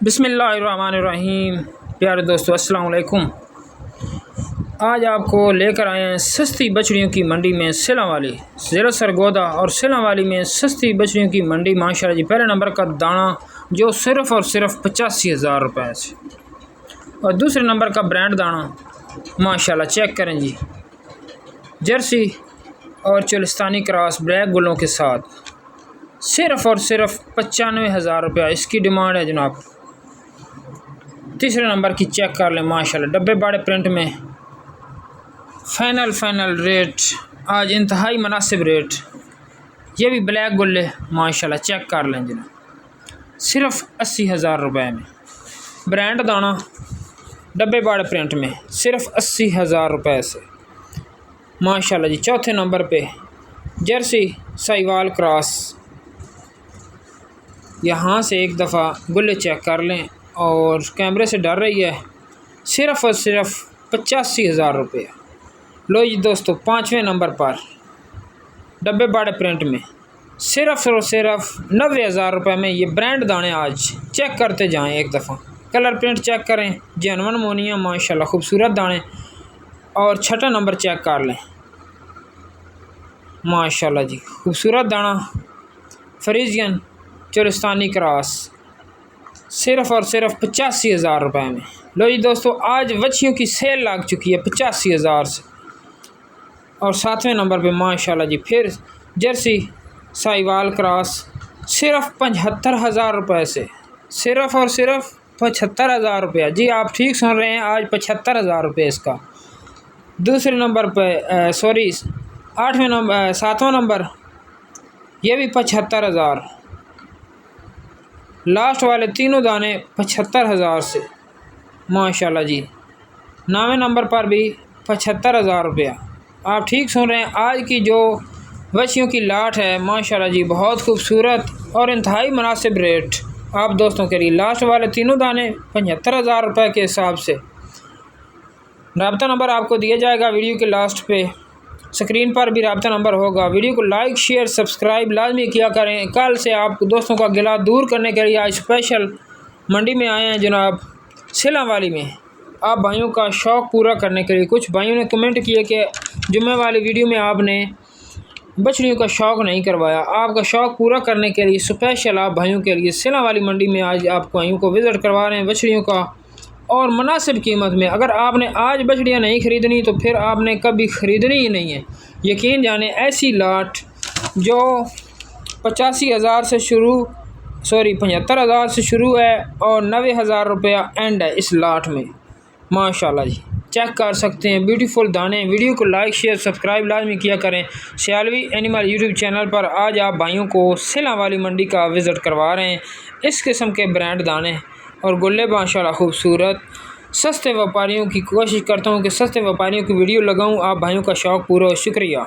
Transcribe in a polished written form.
बिस्मिल्लाहिर्रहमानिर्रहीम। प्यारे दोस्तों, अस्सलाम वालेकुम। आज आपको लेकर आए हैं सस्ती बछड़ियों की मंडी में सिला वाली ज़िला सरगोदा और सिला वाली में सस्ती बछड़ियों की मंडी माशाल्लाह जी। पहले नंबर का दाना जो सिर्फ़ और सिर्फ 85,000 रुपये से, और दूसरे नंबर का ब्रांड दाना माशाल्लाह चेक करें जी, जर्सी और चोलिस्तानी क्रॉस ब्लैक गुलों के साथ सिर्फ़ और सिर्फ 95,000 रुपया इसकी डिमांड है जनाब। तीसरे नंबर की चेक कर लें माशाल्लाह, डब्बे बाड़े प्रिंट में फ़ाइनल रेट, आज इंतहाई मुनासिब रेट। ये भी ब्लैक गुल्ले माशाल्लाह चेक कर लें जनाब, सिर्फ़ 80,000 रुपये में। ब्रांड दाना डब्बे बाड़े प्रिंट में सिर्फ़ 80,000 रुपये से माशाल्लाह जी। चौथे नंबर पे जर्सी साहिवाल क्रॉस, यहाँ से एक दफ़ा गुल्ले चेक कर लें और कैमरे से डर रही है, सिर्फ़ और सिर्फ 85,000 रुपये। लो जी दोस्तों, पाँचवें नंबर पर डब्बे बाड़े प्रिंट में सिर्फ़ और सिर्फ 90,000 रुपये में ये ब्रांड दाने आज चेक करते जाएं। एक दफ़ा कलर प्रिंट चेक करें, जेनवन मोनिया माशाल्लाह खूबसूरत दाने। और छठा नंबर चेक कर लें माशाल्लाह जी, खूबसूरत दाना फ्रीजियन चोलिस्तानी क्रॉस सिर्फ़ और सिर्फ 85,000 रुपये में। लो जी दोस्तों, आज बच्चियों की सेल लग चुकी है 85,000 से। और सातवें नंबर पे माशाल्लाह जी फिर जर्सी साहिवाल क्रॉस सिर्फ़ 75,000 रुपये से, सिर्फ़ और सिर्फ 75,000 रुपया जी। आप ठीक सुन रहे हैं, आज 75,000 रुपये इसका। दूसरे नंबर पे सातवां नंबर ये भी 75,000। लास्ट वाले तीनों दाने 75,000 से माशाल्लाह जी। 9वें नंबर पर भी 75,000 रुपया। आप ठीक सुन रहे हैं, आज की जो बच्चियों की लाट है माशाल्लाह जी, बहुत खूबसूरत और इंतहाई मुनासिब रेट आप दोस्तों के लिए। लास्ट वाले तीनों दाने 75,000 रुपये के हिसाब से। राब्ता नंबर आपको दिया जाएगा वीडियो के लास्ट पे, स्क्रीन पर भी राब्ता नंबर होगा। वीडियो को लाइक शेयर सब्सक्राइब लाजमी किया करें। कल से आप दोस्तों का गिला दूर करने के लिए आज स्पेशल मंडी में आए हैं जनाब सिला वाली में, आप भाइयों का शौक़ पूरा करने के लिए। कुछ भाइयों ने कमेंट किए कि जुम्मे वाली वीडियो में आपने बछड़ियों का शौक़ नहीं करवाया। आपका शौक़ पूरा करने के लिए स्पेशल आप भाइयों के लिए सिला वाली मंडी में आज आपको भाइयों को विज़िट करवा रहे हैं बछड़ियों का, और मुनासिब कीमत में। अगर आपने आज बछड़ियाँ नहीं ख़रीदनी तो फिर आपने कभी ख़रीदनी ही नहीं है। यकीन जाने ऐसी लाट जो 75,000 से शुरू 75,000 से शुरू है और 90,000 रुपया एंड है इस लाट में माशाल्लाह जी। चेक कर सकते हैं ब्यूटीफुल दाने। वीडियो को लाइक शेयर सब्सक्राइब लाजमी किया करें। सियालवी एनिमल यूट्यूब चैनल पर आज आप भाइयों को सिला वाली मंडी का विज़िट करवा रहे हैं। इस किस्म के ब्रांड दाने और गुल्ले माशाल्लाह खूबसूरत। सस्ते व्यापारियों की कोशिश करता हूँ कि सस्ते व्यापारियों की वीडियो लगाऊँ, आप भाइयों का शौक़ पूरा हो। शुक्रिया।